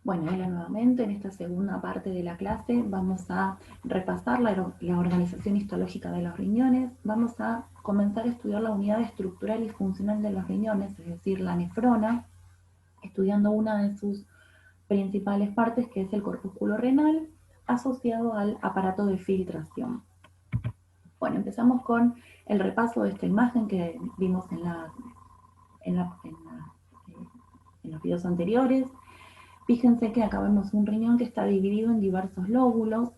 Bueno, hola nuevamente. En esta segunda parte de la clase vamos a repasar la organización histológica de los riñones. Vamos a comenzar a estudiar la unidad estructural y funcional de los riñones, es decir, la nefrona, estudiando una de sus principales partes, que es el corpúsculo renal, asociado al aparato de filtración. Bueno, empezamos con el repaso de esta imagen que vimos en los videos anteriores. Fíjense que acá vemos un riñón que está dividido en diversos lóbulos.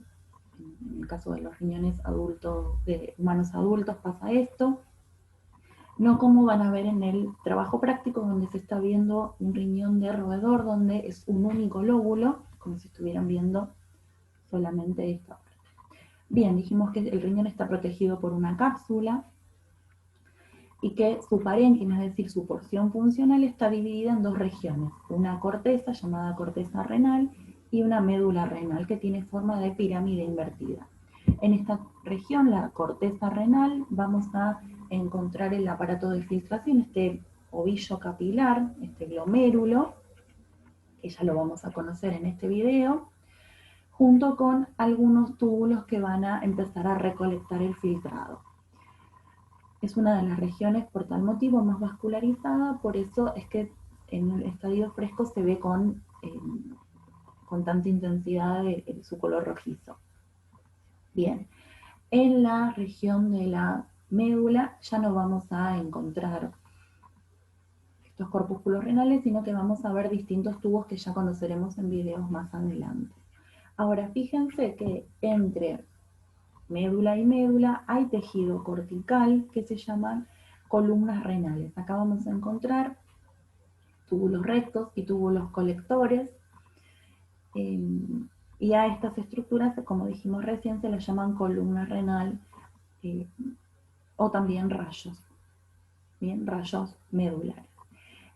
En el caso de los riñones adultos, de humanos adultos, pasa esto. No como van a ver en el trabajo práctico, donde se está viendo un riñón de roedor, donde es un único lóbulo, como si estuvieran viendo solamente esta parte. Bien, dijimos que el riñón está protegido por una cápsula y que su parénquima, es decir, su porción funcional, está dividida en dos regiones, una corteza llamada corteza renal y una médula renal que tiene forma de pirámide invertida. En esta región, la corteza renal, vamos a encontrar el aparato de filtración, este ovillo capilar, este glomérulo, que ya lo vamos a conocer en este video, junto con algunos túbulos que van a empezar a recolectar el filtrado. Es una de las regiones, por tal motivo, más vascularizada, por eso es que en el estadio fresco se ve con tanta intensidad su color rojizo. Bien, en la región de la médula ya no vamos a encontrar estos corpúsculos renales, sino que vamos a ver distintos tubos que ya conoceremos en videos más adelante. Ahora, fíjense que entre médula y médula hay tejido cortical que se llaman columnas renales. Acá vamos a encontrar túbulos rectos y túbulos colectores, y a estas estructuras, como dijimos recién, se las llaman columna renal, o también rayos, bien, rayos medulares.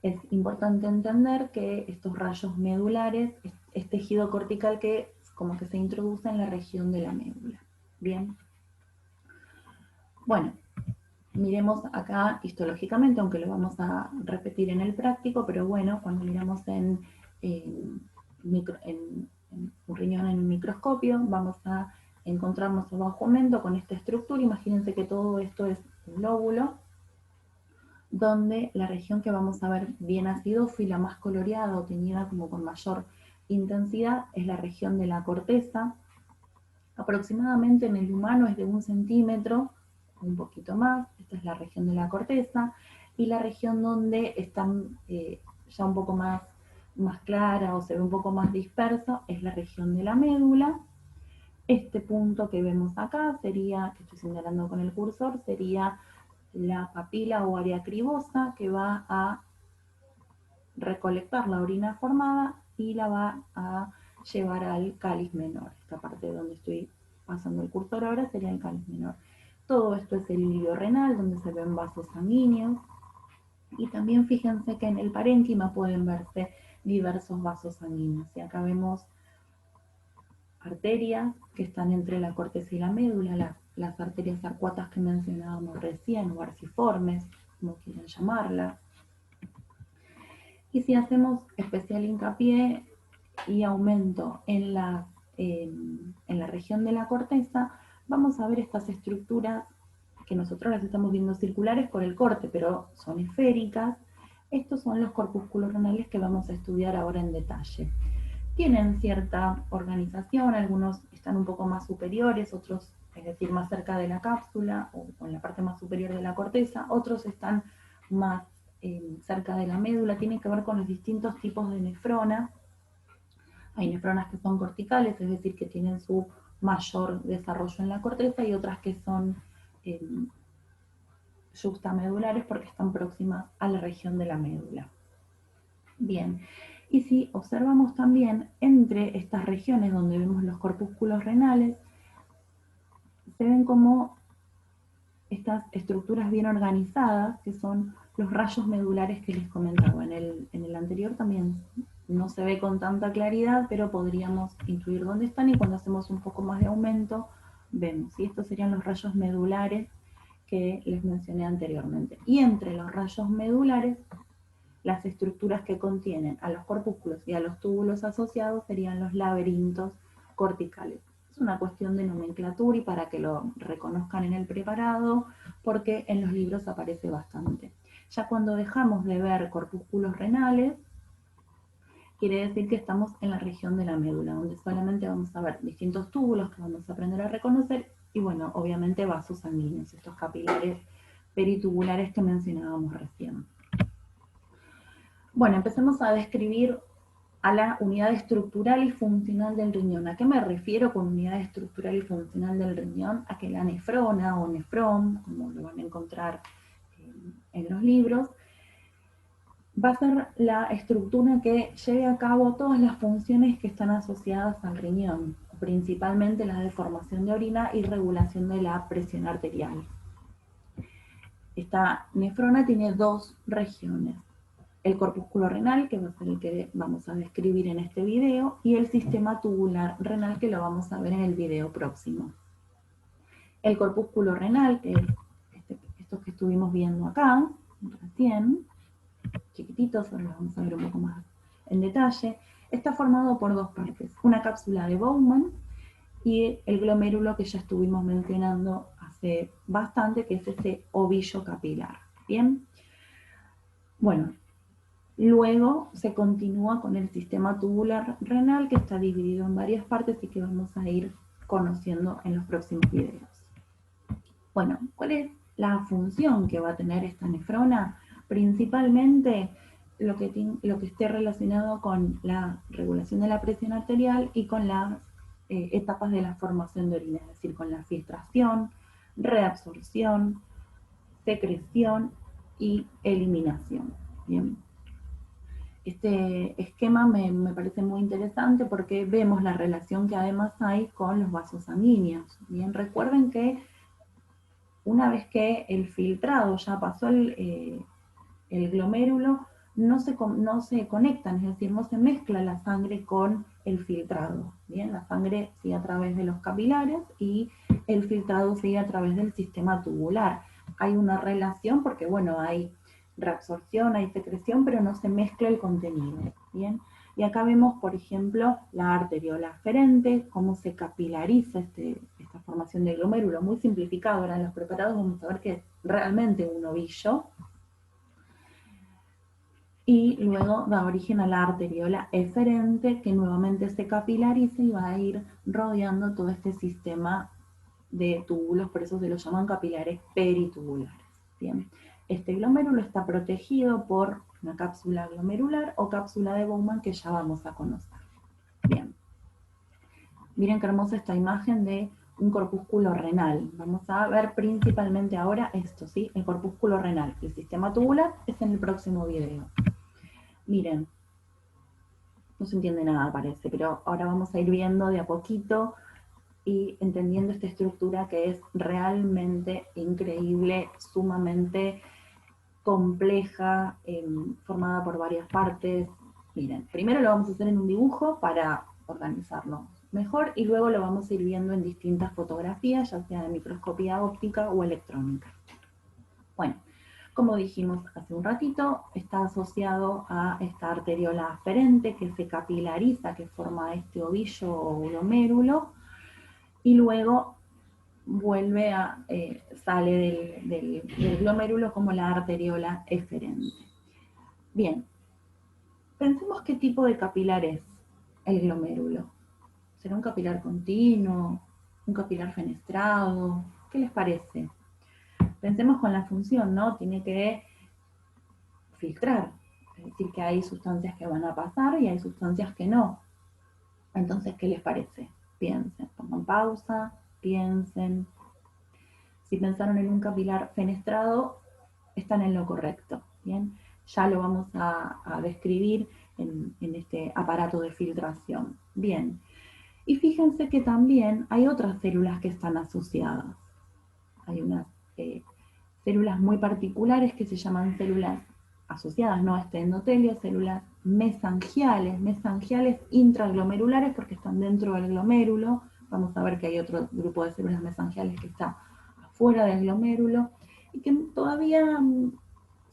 Es importante entender que estos rayos medulares es tejido cortical que como que se introduce en la región de la médula. Bien. Bueno, miremos acá histológicamente, aunque lo vamos a repetir en el práctico, pero bueno, cuando miramos en un riñón en un microscopio, vamos a encontrarnos a bajo aumento con esta estructura. Imagínense que todo esto es un lóbulo, donde la región que vamos a ver bien acidófila, más coloreada o teñida como con mayor intensidad, es la región de la corteza. Aproximadamente en el humano es de 1 centímetro, un poquito más. Esta es la región de la corteza, y la región donde están ya un poco más clara o se ve un poco más disperso es la región de la médula. Este punto que vemos acá sería, que estoy señalando con el cursor, sería la papila o área cribosa, que va a recolectar la orina formada y la va a llevar al cáliz menor. Esta parte donde estoy pasando el cursor ahora sería el cáliz menor. Todo esto es el hilio renal, donde se ven vasos sanguíneos. Y también fíjense que en el parénquima pueden verse diversos vasos sanguíneos. Y acá vemos arterias que están entre la corteza y la médula, las arterias arcuatas que mencionábamos recién, o arciformes, como quieran llamarlas. Y si hacemos especial hincapié y aumento en la región de la corteza, vamos a ver estas estructuras que nosotros las estamos viendo circulares por el corte, pero son esféricas. Estos son los corpúsculos renales que vamos a estudiar ahora en detalle. Tienen cierta organización, algunos están un poco más superiores, otros, es decir, más cerca de la cápsula o en la parte más superior de la corteza, otros están más cerca de la médula. Tiene que ver con los distintos tipos de nefrona. Hay nefronas que son corticales, es decir, que tienen su mayor desarrollo en la corteza, y otras que son yuxtamedulares porque están próximas a la región de la médula. Bien, y si observamos también entre estas regiones donde vemos los corpúsculos renales, se ven como estas estructuras bien organizadas, que son los rayos medulares que les comentaba. En el anterior también no se ve con tanta claridad, pero podríamos intuir dónde están, y cuando hacemos un poco más de aumento vemos. Y estos serían los rayos medulares que les mencioné anteriormente. Y entre los rayos medulares las estructuras que contienen a los corpúsculos y a los túbulos asociados serían los laberintos corticales. Es una cuestión de nomenclatura y para que lo reconozcan en el preparado, porque en los libros aparece bastante. Ya cuando dejamos de ver corpúsculos renales, quiere decir que estamos en la región de la médula, donde solamente vamos a ver distintos túbulos que vamos a aprender a reconocer y, bueno, obviamente vasos sanguíneos, estos capilares peritubulares que mencionábamos recién. Bueno, empecemos a describir a la unidad estructural y funcional del riñón. ¿A qué me refiero con unidad estructural y funcional del riñón? A que la nefrona o nefrón, como lo van a encontrar en los libros, va a ser la estructura que lleve a cabo todas las funciones que están asociadas al riñón, principalmente la de formación de orina y regulación de la presión arterial. Esta nefrona tiene dos regiones: el corpúsculo renal, que va a ser el que vamos a describir en este video, y el sistema tubular renal, que lo vamos a ver en el video próximo. El corpúsculo renal, que es estos que estuvimos viendo acá recién, chiquititos, ahora los vamos a ver un poco más en detalle, está formado por dos partes: una cápsula de Bowman y el glomérulo que ya estuvimos mencionando hace bastante, que es este ovillo capilar. Bien, bueno, luego se continúa con el sistema tubular renal, que está dividido en varias partes y que vamos a ir conociendo en los próximos videos. Bueno, ¿cuál es la función que va a tener esta nefrona? Principalmente lo que esté relacionado con la regulación de la presión arterial y con las etapas de la formación de orina, es decir, con la filtración, reabsorción, secreción y eliminación. Bien. Este esquema me parece muy interesante porque vemos la relación que además hay con los vasos sanguíneos. Bien, recuerden que una vez que el filtrado ya pasó el glomérulo, no se conectan, es decir, no se mezcla la sangre con el filtrado. Bien, la sangre sigue a través de los capilares y el filtrado sigue a través del sistema tubular. Hay una relación porque, bueno, hay reabsorción, hay secreción, pero no se mezcla el contenido. Bien, y acá vemos, por ejemplo, la arteriola aferente, cómo se capilariza esta formación de glomérulo. Muy simplificado, ahora en los preparados vamos a ver que es realmente un ovillo. Y luego da origen a la arteriola eferente, que nuevamente se capilariza y va a ir rodeando todo este sistema de túbulos, por eso se los llaman capilares peritubulares. Bien. Este glomérulo está protegido por una cápsula glomerular o cápsula de Bowman, que ya vamos a conocer. Bien. Miren qué hermosa esta imagen de un corpúsculo renal. Vamos a ver principalmente ahora esto, ¿sí? El corpúsculo renal. El sistema tubular es en el próximo video. Miren, no se entiende nada parece, pero ahora vamos a ir viendo de a poquito y entendiendo esta estructura que es realmente increíble, sumamente compleja, formada por varias partes. Miren, primero lo vamos a hacer en un dibujo para organizarlo mejor y luego lo vamos a ir viendo en distintas fotografías, ya sea de microscopía óptica o electrónica. Bueno, como dijimos hace un ratito, está asociado a esta arteriola aferente que se capilariza, que forma este ovillo o glomérulo, y luego vuelve sale del glomérulo como la arteriola eferente. Bien, pensemos qué tipo de capilar es el glomérulo. ¿Será un capilar continuo? ¿Un capilar fenestrado? ¿Qué les parece? Pensemos con la función, ¿no? Tiene que filtrar, es decir, que hay sustancias que van a pasar y hay sustancias que no. Entonces, ¿qué les parece? Piensen, pongan pausa, piensen. Si pensaron en un capilar fenestrado, están en lo correcto. Bien, ya lo vamos a describir en este aparato de filtración. Bien, y fíjense que también hay otras células que están asociadas. Hay unas células muy particulares que se llaman células asociadas, no a este endotelio, células mesangiales intraglomerulares porque están dentro del glomérulo. Vamos a ver que hay otro grupo de células mesangiales que está afuera del glomérulo y que todavía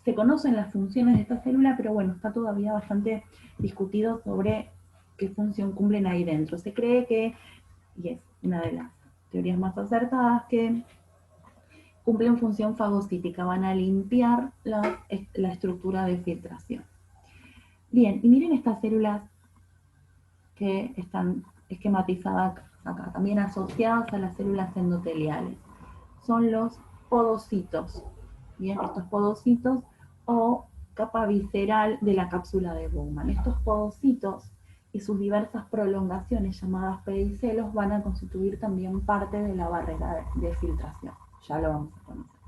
Se conocen las funciones de esta célula, pero bueno, está todavía bastante discutido sobre qué función cumplen ahí dentro. Se cree que, y es una de las teorías más acertadas, que cumplen función fagocítica, van a limpiar la estructura de filtración. Bien, y miren estas células que están esquematizadas acá, también asociadas a las células endoteliales. Son los podocitos. Bien, estos podocitos o capa visceral de la cápsula de Bowman. Estos podocitos y sus diversas prolongaciones llamadas pedicelos van a constituir también parte de la barrera de filtración. Ya lo vamos a conocer.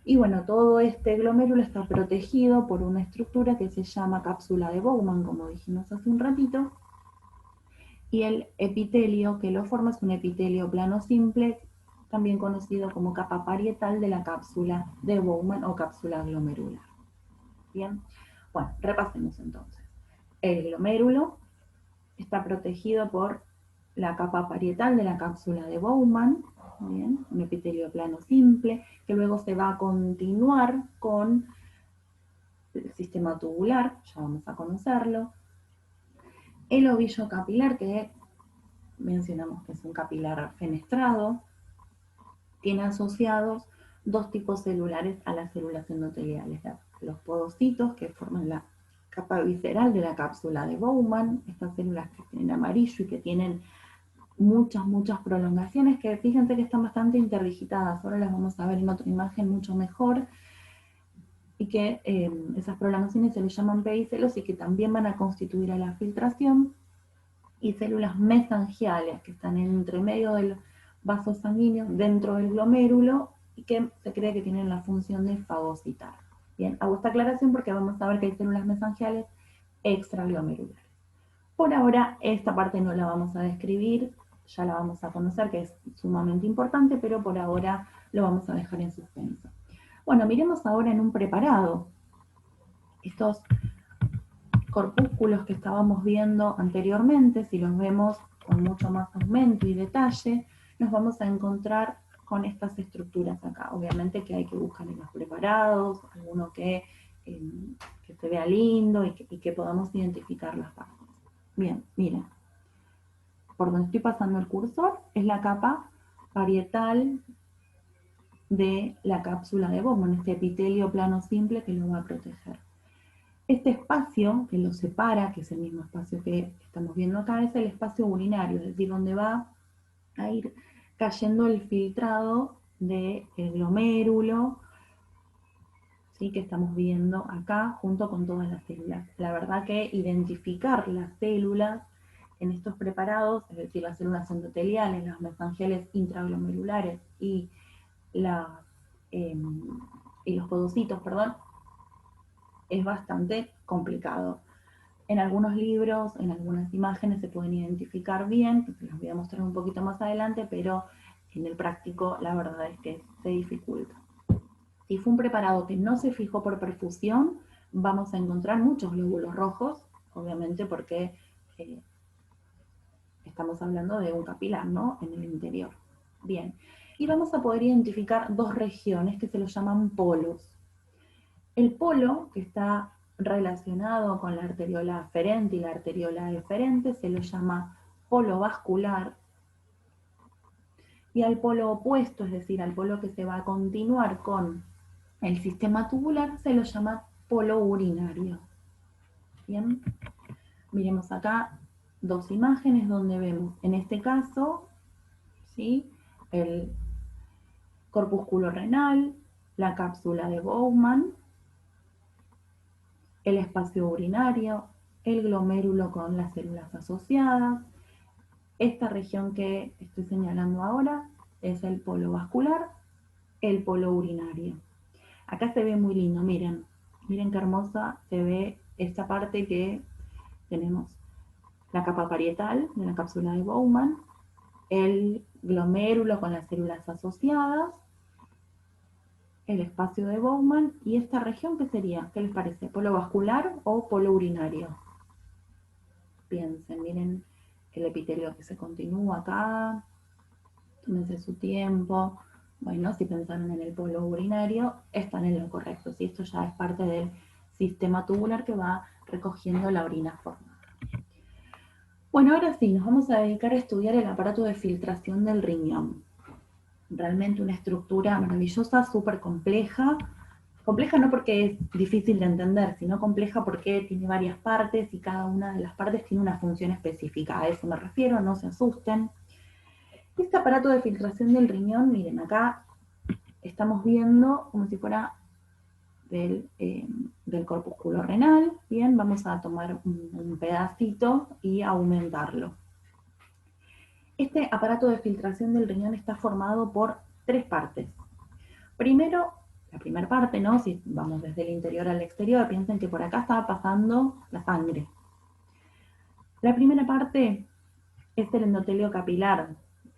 Y bueno, todo este glomérulo está protegido por una estructura que se llama cápsula de Bowman, como dijimos hace un ratito, y el epitelio que lo forma es un epitelio plano simple, también conocido como capa parietal de la cápsula de Bowman o cápsula glomerular. Bien, bueno, repasemos entonces. El glomérulo está protegido por la capa parietal de la cápsula de Bowman, bien, un epitelio plano simple, que luego se va a continuar con el sistema tubular, ya vamos a conocerlo, el ovillo capilar, que mencionamos que es un capilar fenestrado, tiene asociados dos tipos celulares a las células endoteliales, los podocitos que forman la capa visceral de la cápsula de Bowman, estas células que tienen amarillo y que tienen muchas prolongaciones, que fíjense que están bastante interdigitadas, ahora las vamos a ver en otra imagen mucho mejor, y que esas prolongaciones se les llaman pedicelos y que también van a constituir a la filtración, y células mesangiales que están entre medio del vaso sanguíneo dentro del glomérulo y que se cree que tienen la función de fagocitar. Bien, hago esta aclaración porque vamos a ver que hay células mesangiales extraglomerulares. Por ahora esta parte no la vamos a describir, ya la vamos a conocer, que es sumamente importante, pero por ahora lo vamos a dejar en suspenso. Bueno, miremos ahora en un preparado. Estos corpúsculos que estábamos viendo anteriormente, si los vemos con mucho más aumento y detalle, nos vamos a encontrar con estas estructuras acá. Obviamente que hay que buscar en los preparados, alguno que se vea lindo y que podamos identificar las partes. Bien, miren, por donde estoy pasando el cursor es la capa parietal de la cápsula de Bowman, este epitelio plano simple que lo va a proteger. Este espacio que lo separa, que es el mismo espacio que estamos viendo acá, es el espacio urinario, es decir, donde va a ir cayendo el filtrado del glomérulo, ¿sí?, que estamos viendo acá junto con todas las células. La verdad que identificar las células en estos preparados, es decir, las células endoteliales, las mesangiales intraglomerulares y los podocitos, perdón, es bastante complicado. En algunos libros, en algunas imágenes se pueden identificar bien, que se las voy a mostrar un poquito más adelante, pero en el práctico la verdad es que se dificulta. Si fue un preparado que no se fijó por perfusión, vamos a encontrar muchos glóbulos rojos, obviamente porque estamos hablando de un capilar, ¿no?, en el interior. Bien, y vamos a poder identificar dos regiones que se los llaman polos. El polo, que está relacionado con la arteriola aferente y la arteriola eferente, se lo llama polo vascular. Y al polo opuesto, es decir, al polo que se va a continuar con el sistema tubular, se lo llama polo urinario. Bien, miremos acá dos imágenes donde vemos, en este caso, ¿sí?, el corpúsculo renal, la cápsula de Bowman, el espacio urinario, el glomérulo con las células asociadas. Esta región que estoy señalando ahora es el polo vascular, el polo urinario. Acá se ve muy lindo, miren, miren qué hermosa se ve esta parte que tenemos la capa parietal de la cápsula de Bowman, el glomérulo con las células asociadas, el espacio de Bowman y esta región, ¿qué sería? ¿Qué les parece? ¿Polo vascular o polo urinario? Piensen, miren el epitelio que se continúa acá, tómense su tiempo, Bueno, si pensaron en el polo urinario, están en lo correcto. Si esto ya es parte del sistema tubular que va recogiendo la orina formada. Bueno, ahora sí, nos vamos a dedicar a estudiar el aparato de filtración del riñón. Realmente una estructura maravillosa, súper compleja. Compleja no porque es difícil de entender, sino compleja porque tiene varias partes y cada una de las partes tiene una función específica. A eso me refiero, no se asusten. Este aparato de filtración del riñón, miren, acá estamos viendo como si fuera del corpúsculo renal. Bien, vamos a tomar un pedacito y aumentarlo. Este aparato de filtración del riñón está formado por tres partes. Primero, la primera parte, ¿no? Si vamos desde el interior al exterior, piensen que por acá está pasando la sangre. La primera parte es el endotelio capilar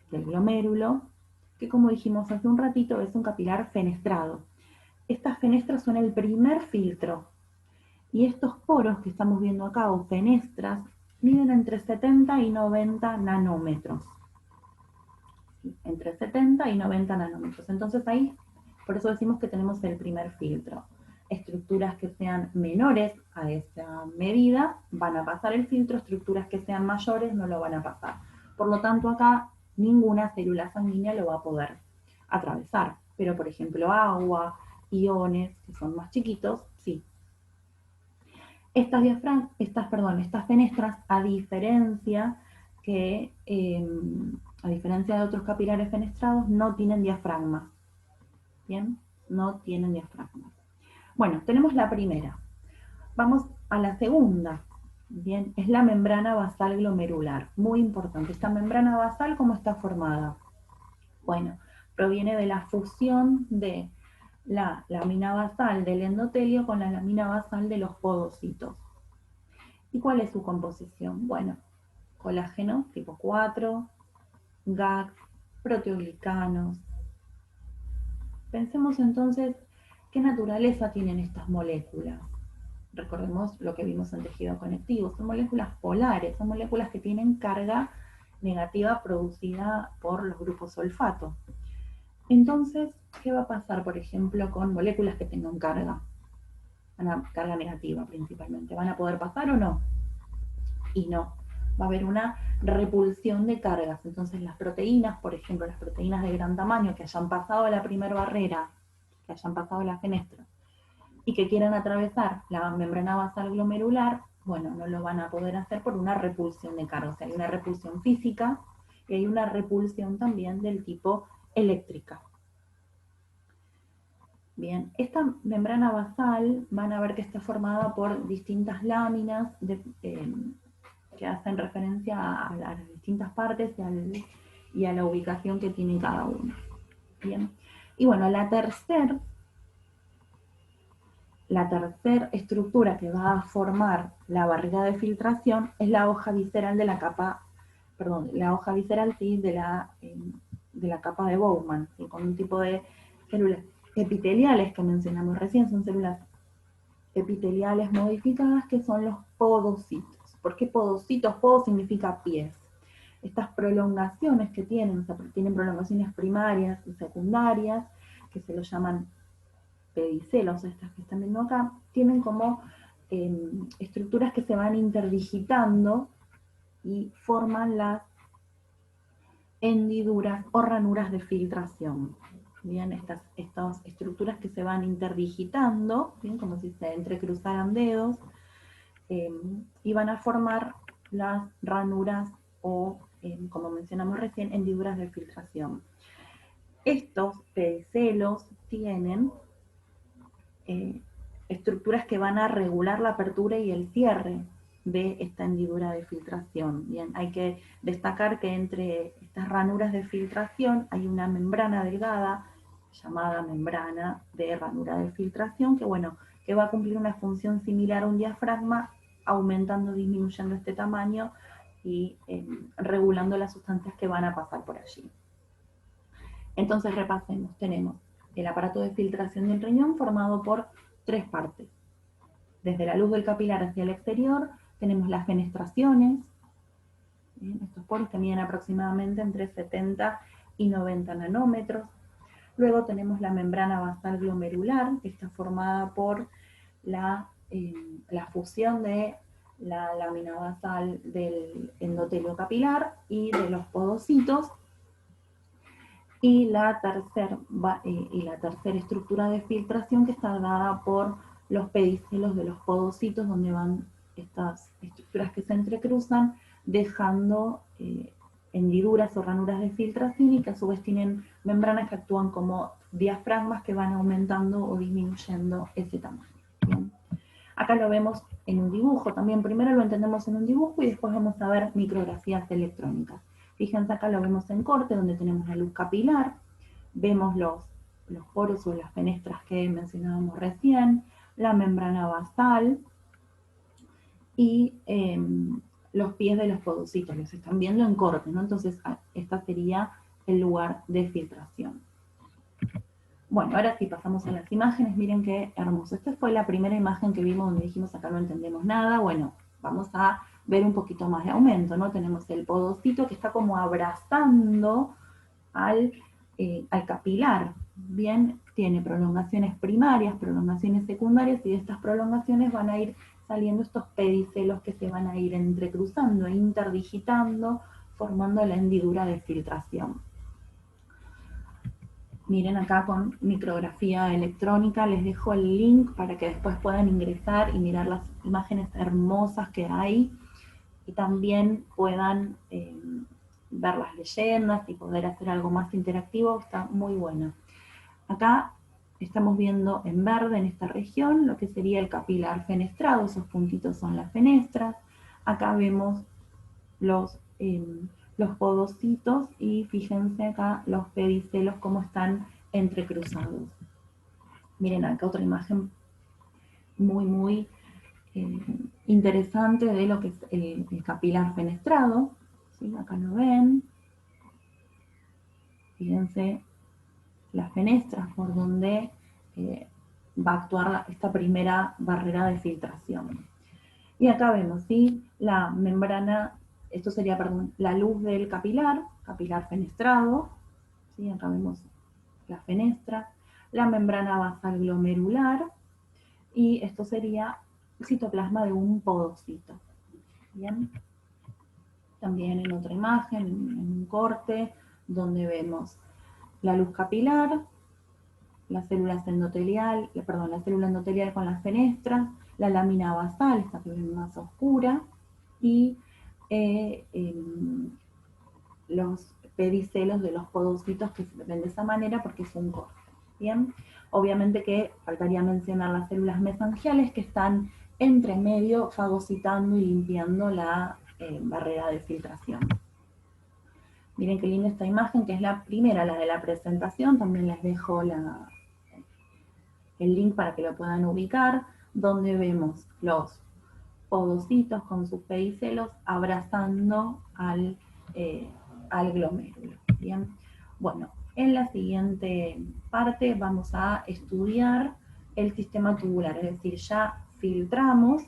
del glomérulo, que como dijimos hace un ratito es un capilar fenestrado. Estas fenestras son el primer filtro y estos poros que estamos viendo acá, o fenestras, miden entre 70 y 90 nanómetros. Entre 70 y 90 nanómetros. Entonces ahí, por eso decimos que tenemos el primer filtro. Estructuras que sean menores a esa medida van a pasar el filtro, estructuras que sean mayores no lo van a pasar. Por lo tanto, acá ninguna célula sanguínea lo va a poder atravesar. Pero, por ejemplo, agua, iones, que son más chiquitos, sí. Estas fenestras, a diferencia de otros capilares fenestrados, no tienen diafragma. Bien, no tienen diafragma. Bueno, tenemos la primera. Vamos a la segunda. Bien, es la membrana basal glomerular. Muy importante. Esta membrana basal, ¿cómo está formada? Bueno, proviene de la fusión de la lámina basal del endotelio con la lámina basal de los podocitos. ¿Y cuál es su composición? Bueno, colágeno tipo 4, GAG, proteoglicanos. Pensemos entonces qué naturaleza tienen estas moléculas. Recordemos lo que vimos en tejido conectivo, son moléculas polares, son moléculas que tienen carga negativa producida por los grupos olfato. Entonces, ¿qué va a pasar, por ejemplo, con moléculas que tengan carga? Carga negativa principalmente. ¿Van a poder pasar o no? Y no. Va a haber una repulsión de cargas. Entonces las proteínas, por ejemplo, las proteínas de gran tamaño que hayan pasado la primera barrera, que hayan pasado la fenestra, y que quieran atravesar la membrana basal glomerular, bueno, no lo van a poder hacer por una repulsión de carga. O sea, hay una repulsión física y hay una repulsión también del tipo eléctrica. Bien, esta membrana basal van a ver que está formada por distintas láminas que hacen referencia a las distintas partes y a la ubicación que tiene cada una. Bien, y bueno, la tercera estructura que va a formar la barrera de filtración es la hoja visceral de la capa, la hoja visceral sí, de la capa de Bowman, ¿sí? Con un tipo de células epiteliales que mencionamos recién, son células epiteliales modificadas que son los podocitos. ¿Por qué podocitos? Podo significa pies. Estas prolongaciones que tienen, o sea, tienen prolongaciones primarias y secundarias, que se los llaman pedicelos, estas que están viendo acá, tienen como estructuras que se van interdigitando y forman las hendiduras o ranuras de filtración. Bien, estas estructuras que se van interdigitando, bien, como si se entrecruzaran dedos, y van a formar las ranuras o, como mencionamos recién, hendiduras de filtración. Estos pedicelos tienen estructuras que van a regular la apertura y el cierre de esta hendidura de filtración. Bien, hay que destacar que entre estas ranuras de filtración hay una membrana delgada llamada membrana de ranura de filtración que, bueno, que va a cumplir una función similar a un diafragma, aumentando o disminuyendo este tamaño y regulando las sustancias que van a pasar por allí. Entonces repasemos, tenemos el aparato de filtración del riñón formado por tres partes. Desde la luz del capilar hacia el exterior tenemos las fenestraciones, estos poros que miden aproximadamente entre 70 y 90 nanómetros. Luego tenemos la membrana basal glomerular, que está formada por la fusión de la lámina basal del endotelio capilar y de los podocitos. Y la tercera estructura de filtración, que está dada por los pedicelos de los podocitos, donde van estas estructuras que se entrecruzan, dejando hendiduras o ranuras de filtración, y que a su vez tienen membranas que actúan como diafragmas que van aumentando o disminuyendo ese tamaño. Bien. Acá lo vemos en un dibujo también. Primero lo entendemos en un dibujo y después vamos a ver micrografías electrónicas. Fíjense, acá lo vemos en corte, donde tenemos la luz capilar, vemos los poros o las fenestras que mencionábamos recién, la membrana basal y los pies de los podocitos. Los están viendo en corte, ¿no? Entonces, este sería el lugar de filtración. Bueno, ahora sí pasamos a las imágenes. Miren qué hermoso. Esta fue la primera imagen que vimos donde dijimos acá no entendemos nada. Bueno, vamos a ver un poquito más de aumento, ¿no? Tenemos el podocito que está como abrazando al capilar. Bien, tiene prolongaciones primarias, prolongaciones secundarias, y de estas prolongaciones van a ir saliendo estos pedicelos que se van a ir entrecruzando, interdigitando, formando la hendidura de filtración. Miren acá con micrografía electrónica, les dejo el link para que después puedan ingresar y mirar las imágenes hermosas que hay, y también puedan ver las leyendas y poder hacer algo más interactivo. Está muy bueno. Acá estamos viendo en verde, en esta región, lo que sería el capilar fenestrado. Esos puntitos son las fenestras. Acá vemos los podocitos, y fíjense acá los pedicelos cómo están entrecruzados. Miren acá otra imagen muy interesante de lo que es el capilar fenestrado. ¿Sí? Acá lo ven. Fíjense las fenestras por donde va a actuar esta primera barrera de filtración. Y acá vemos, ¿sí? La membrana, esto sería, perdón, la luz del capilar fenestrado, ¿sí? Acá vemos la fenestra, la membrana basal glomerular, y esto sería el citoplasma de un podocito. Bien. También en otra imagen, en un corte, donde vemos la luz capilar, la célula endotelial con las fenestras, la lámina basal, esta que ven más oscura, y los pedicelos de los podocitos, que se ven de esa manera porque es un corte. Bien, obviamente que faltaría mencionar las células mesangiales, que están entre medio fagocitando y limpiando la barrera de filtración. Miren qué linda esta imagen, que es la primera, la de la presentación. También les dejo el link para que lo puedan ubicar, donde vemos los podocitos con sus pedicelos abrazando al glomérulo. Bien, bueno, en la siguiente parte vamos a estudiar el sistema tubular, es decir, ya filtramos.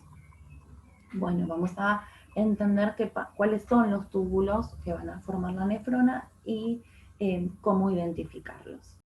Bueno, vamos a entender cuáles son los túbulos que van a formar la nefrona y cómo identificarlos.